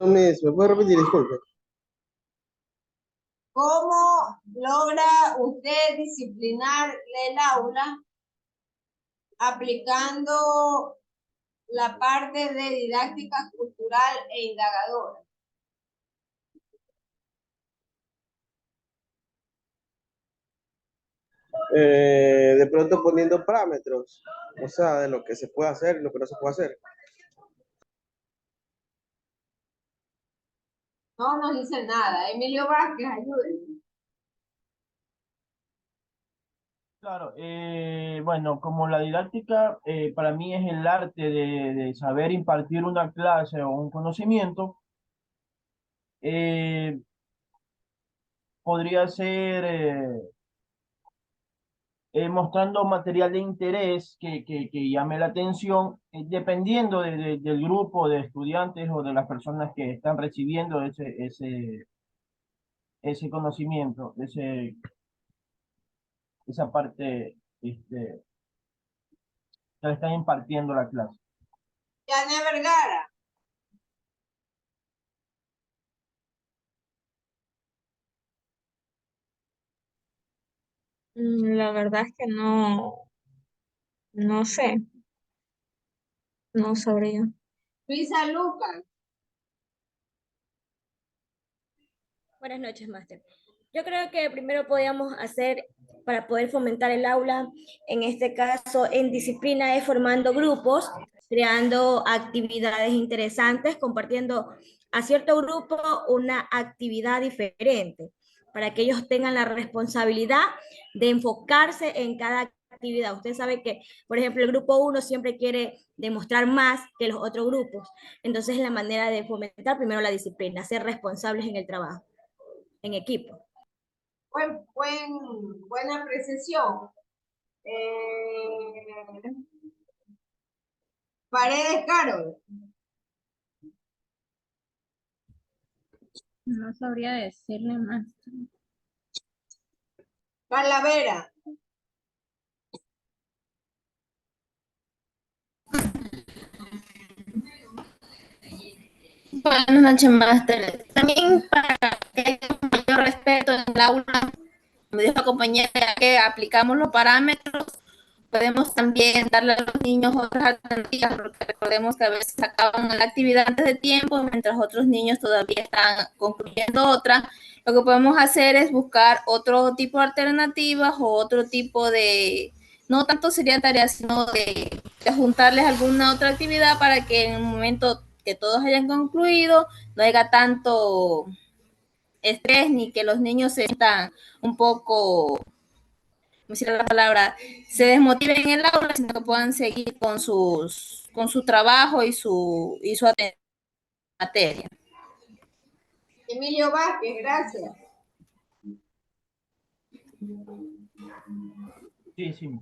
I: ¿Me puede repetir? Disculpe.
A: ¿Cómo logra usted disciplinar el aula aplicando la parte de didáctica cultural e indagadora?
I: De pronto poniendo parámetros, o sea, de lo que se puede hacer y lo que no se puede hacer.
A: No nos dice nada. Emilio Vázquez, ayúdenme.
O: Claro, bueno, como la didáctica para mí es el arte de saber impartir una clase o un conocimiento, eh, podría ser mostrando material de interés que llame la atención, dependiendo del grupo de estudiantes o de las personas que están recibiendo ese conocimiento, esa parte que le están impartiendo la clase.
A: Yania Vergara.
D: La verdad es que no sé, no sabría.
A: Luisa Lucas.
P: Buenas noches, máster. Yo creo que primero podríamos hacer, para poder fomentar el aula, en este caso en disciplina, es formando grupos, creando actividades interesantes, compartiendo a cierto grupo una actividad diferente, para que ellos tengan la responsabilidad de enfocarse en cada actividad. Usted sabe que, por ejemplo, el grupo 1 siempre quiere demostrar más que los otros grupos. Entonces, es la manera de fomentar primero la disciplina, ser responsables en el trabajo en equipo.
A: Buena apreciación. Paredes Carol.
Q: No sabría decirle más.
A: Calavera.
Q: Buenas noches, máster. También para que haya un mayor respeto en el aula, como dijo la compañera, que aplicamos los parámetros, podemos también darle a los niños otras alternativas, porque recordemos que a veces acaban la actividad antes de tiempo, mientras otros niños todavía están concluyendo otra. Lo que podemos hacer es buscar otro tipo de alternativas o otro tipo de, no tanto sería tarea, sino de juntarles alguna otra actividad para que en el momento que todos hayan concluido no haya tanto estrés ni que los niños se sientan un poco, decir la palabra, se desmotiven en el aula, sino que puedan seguir con su trabajo y su materia.
A: Emilio Vázquez, gracias.
O: Sí.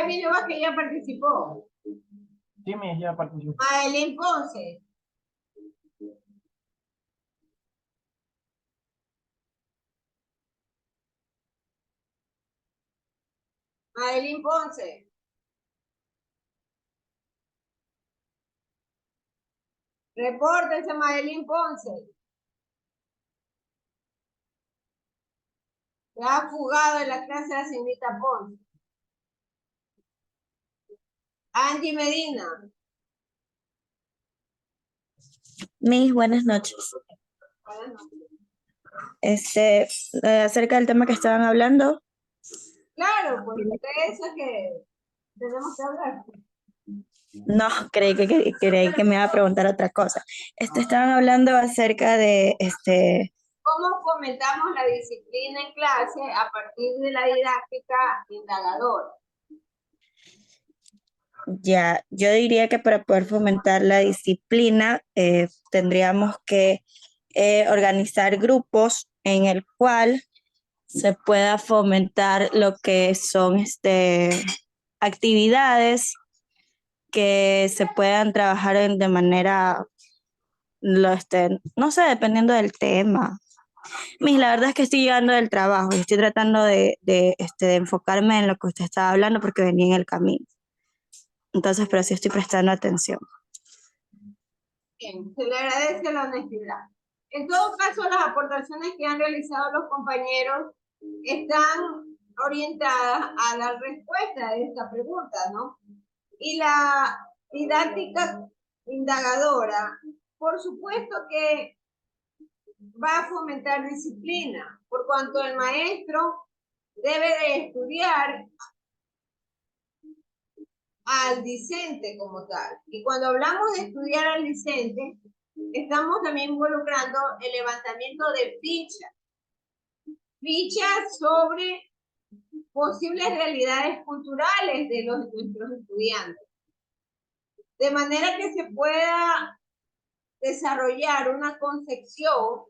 A: Emilio Vázquez ya participó.
O: Sí, ya participó.
A: Madeline Ponce. Madeline Ponce. Repórtense, Madeline Ponce. Se ha fugado en la clase la señorita Ponce. Angie Medina.
R: Mis buenas noches.
A: Buenas noches.
R: Acerca del tema que estaban hablando.
A: Claro, pues de eso es que tenemos que hablar.
R: No, creí que me iba a preguntar otra cosa. Estaban hablando acerca de
A: ¿Cómo fomentamos la disciplina en clase a partir de la didáctica indagadora?
R: ya, yo diría que para poder fomentar la disciplina tendríamos que organizar grupos en el cual se pueda fomentar lo que son actividades que se puedan trabajar de manera, no sé, dependiendo del tema. La verdad es que estoy llegando del trabajo y estoy tratando de enfocarme en lo que usted estaba hablando porque venía en el camino. Entonces, pero sí estoy prestando atención.
A: Bien, se le agradece la honestidad. En todo caso, las aportaciones que han realizado los compañeros están orientadas a la respuesta de esta pregunta, ¿no? Y la didáctica indagadora, por supuesto que va a fomentar disciplina, por cuanto el maestro debe de estudiar al discente como tal. Y cuando hablamos de estudiar al discente, estamos también involucrando el levantamiento de fichas sobre posibles realidades culturales de nuestros estudiantes. De manera que se pueda desarrollar una concepción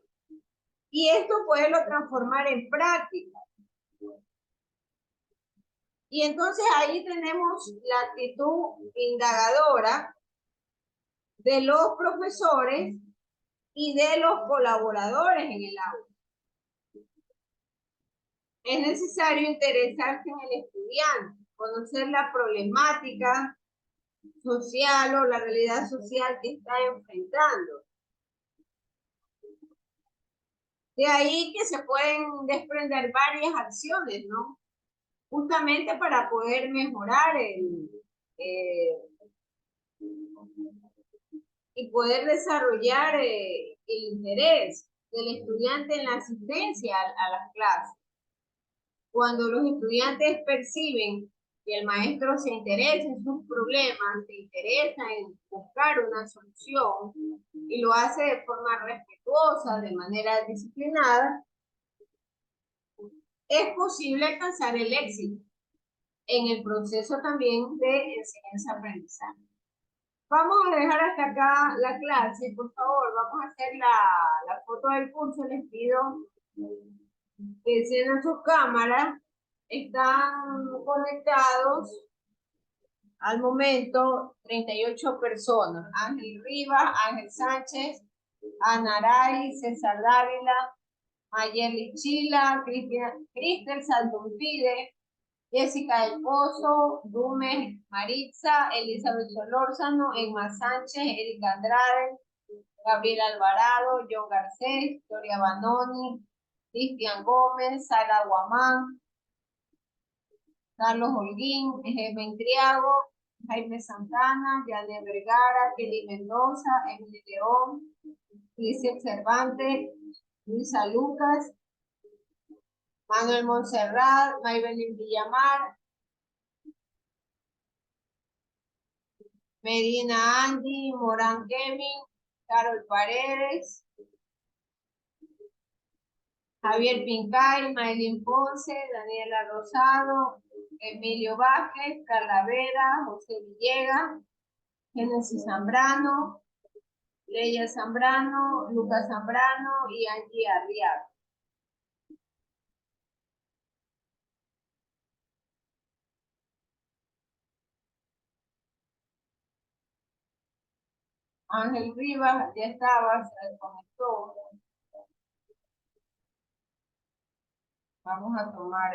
A: y esto poderlo transformar en práctica. Y entonces ahí tenemos la actitud indagadora de los profesores y de los colaboradores en el aula. Es necesario interesarse en el estudiante, conocer la problemática social o la realidad social que está enfrentando. De ahí que se pueden desprender varias acciones, ¿no? Justamente para poder mejorar y poder desarrollar el interés del estudiante en la asistencia a las clases. Cuando los estudiantes perciben que el maestro se interesa en sus problemas, se interesa en buscar una solución y lo hace de forma respetuosa, de manera disciplinada, es posible alcanzar el éxito en el proceso también de enseñanza-aprendizaje. Vamos a dejar hasta acá la clase, por favor, vamos a hacer la foto del curso, les pido que enciendan sus cámaras, están conectados al momento 38 personas, Ángel Rivas, Ángel Sánchez, Anaray, César Dávila, Mayerly Chila, Cristel Saldunfide, Jessica del Pozo, Dume Maritza, Elizabeth Solórzano, Emma Sánchez, Erika Andrade, Gabriel Alvarado, John Garcés, Victoria Banoni, Cristian Gómez, Sara Guamán, Carlos Holguín, Ejemen Triago, Jaime Santana, Yane Vergara, Kelly Mendoza, Emily León, Cristian Cervantes, Luisa Lucas, Manuel Montserrat, Maybelline Villamar, Medina Andy, Morán Kevin, Carol Paredes, Javier Pincay, Maylin Ponce, Daniela Rosado, Emilio Vázquez, Carla Vera, José Villegas, Génesis Zambrano, Leia Zambrano, Lucas Zambrano y Angie Arriaga. Ángel Rivas ya estaba, se desconectó. Vamos a tomar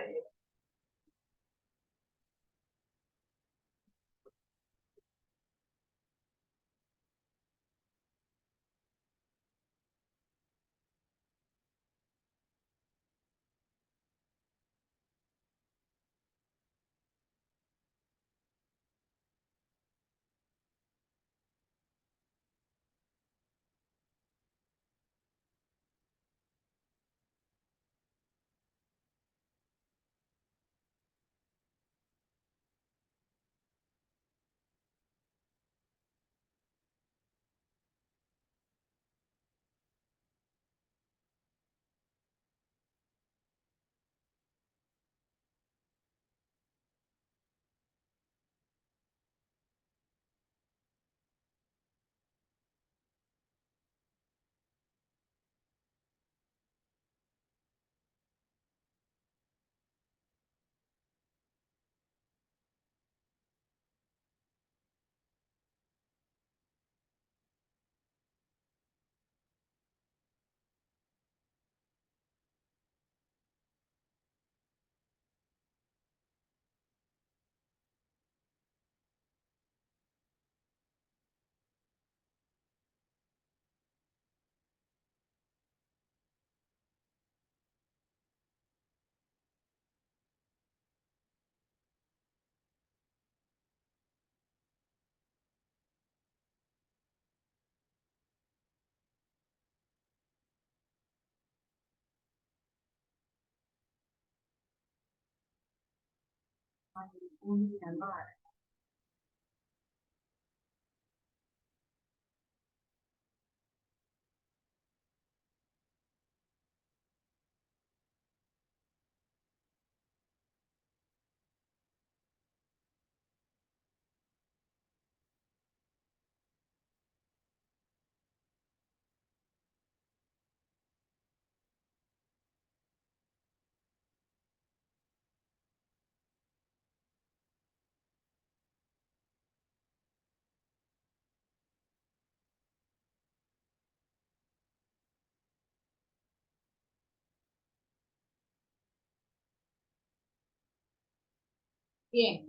A: Bien.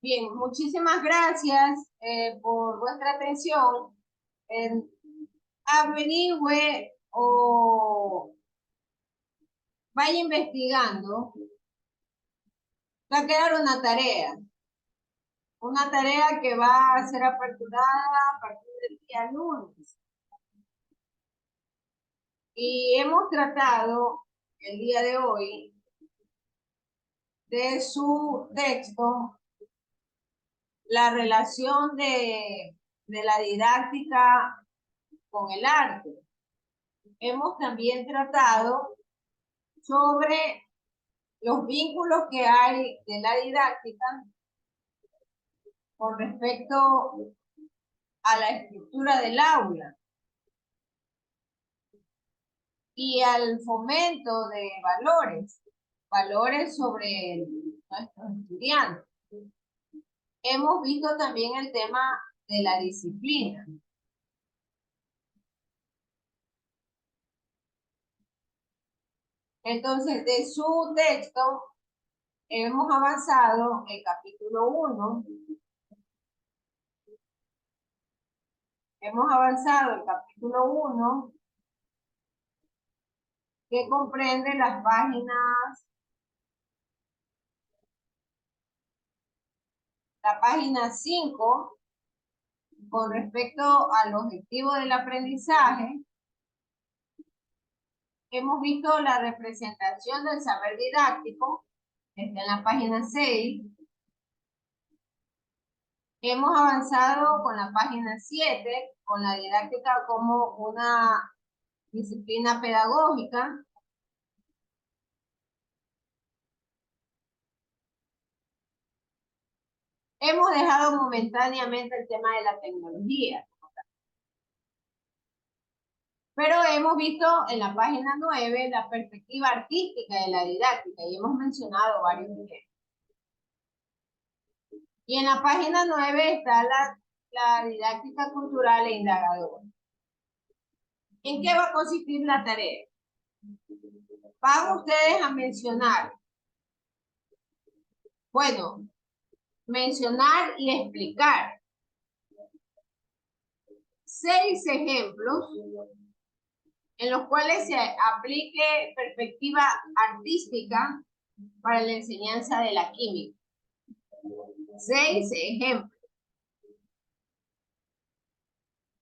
A: Bien, muchísimas gracias por vuestra atención. Averigüe o vaya investigando. Va a quedar una tarea que va a ser aperturada a partir del día lunes. Y hemos tratado el día de hoy de su texto la relación de la didáctica con el arte. Hemos también tratado sobre los vínculos que hay de la didáctica con respecto a la estructura del aula y al fomento de valores sobre nuestros estudiantes. Hemos visto también el tema de la disciplina. Entonces, de su texto hemos avanzado el capítulo 1. Hemos avanzado el capítulo 1, que comprende las páginas, la página 5, con respecto al objetivo del aprendizaje. Hemos visto la representación del saber didáctico, está en la página 6. Hemos avanzado con la página 7, con la didáctica como una disciplina pedagógica. Hemos dejado momentáneamente el tema de la tecnología. Pero hemos visto en la página 9 la perspectiva artística de la didáctica y hemos mencionado varios ejemplos. Y en la página 9 está la didáctica cultural e indagadora. ¿En qué va a consistir la tarea? Van ustedes a mencionar, bueno, mencionar y explicar 6 ejemplos en los cuales se aplique perspectiva artística para la enseñanza de la química. 6 ejemplos.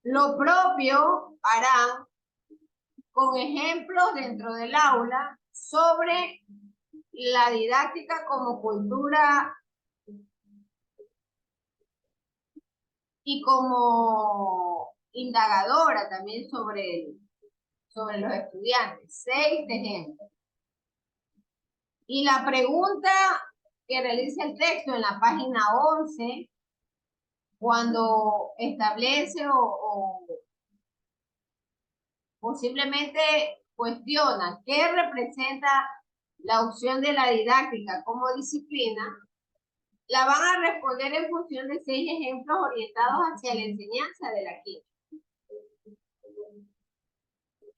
A: Lo propio harán con ejemplos dentro del aula sobre la didáctica como cultura y como indagadora también sobre los estudiantes. 6 ejemplos. Y la pregunta que realiza el texto en la página 11, cuando establece o simplemente cuestiona qué representa la opción de la didáctica como disciplina, la van a responder en función de 6 ejemplos orientados hacia la enseñanza de la química.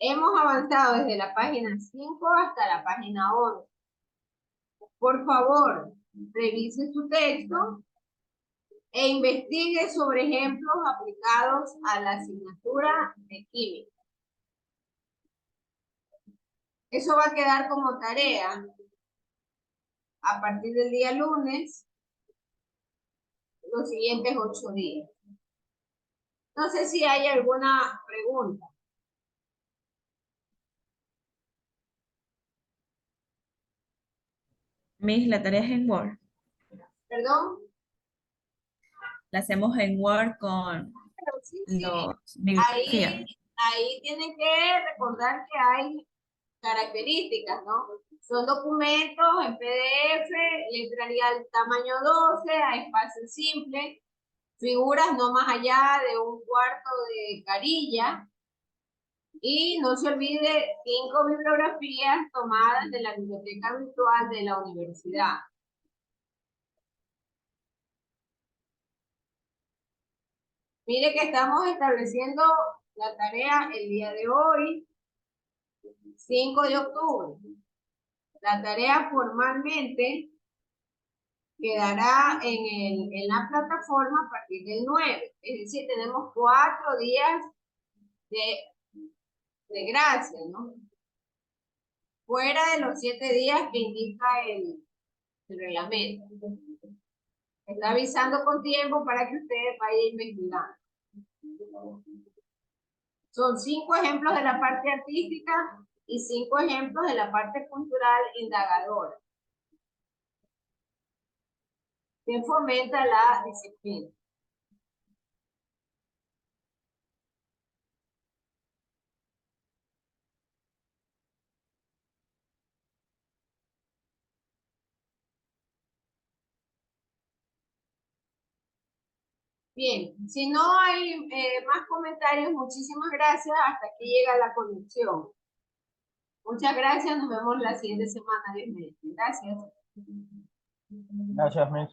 A: Hemos avanzado desde la página 5 hasta la página 11. Por favor, revise su texto e investigue sobre ejemplos aplicados a la asignatura de química. Eso va a quedar como tarea a partir del día lunes, los siguientes 8 días. No sé si hay alguna pregunta.
N: Miss, la tarea es en Word.
A: ¿Perdón?
N: La hacemos en Word con
A: Pero sí, sí.
N: los bibliografía.
A: Ahí tienen que recordar que hay características, ¿no? Son documentos en PDF, letra al tamaño 12, a espacio simple, figuras no más allá de un cuarto de carilla, y no se olvide 5 bibliografías tomadas de la biblioteca virtual de la universidad. Mire que estamos estableciendo la tarea el día de hoy, 5 de octubre. La tarea formalmente quedará en la plataforma a partir del 9. Es decir, tenemos 4 días de gracia, ¿no? Fuera de los 7 días que indica el reglamento. Está avisando con tiempo para que ustedes vayan investigando. Son 5 ejemplos de la parte artística y 5 ejemplos de la parte cultural indagadora, que fomenta la disciplina. Bien, si no hay más comentarios, muchísimas gracias. Hasta aquí llega la conexión. Muchas gracias, nos vemos la siguiente semana. Dios mediante. Gracias.
O: Gracias, Miss.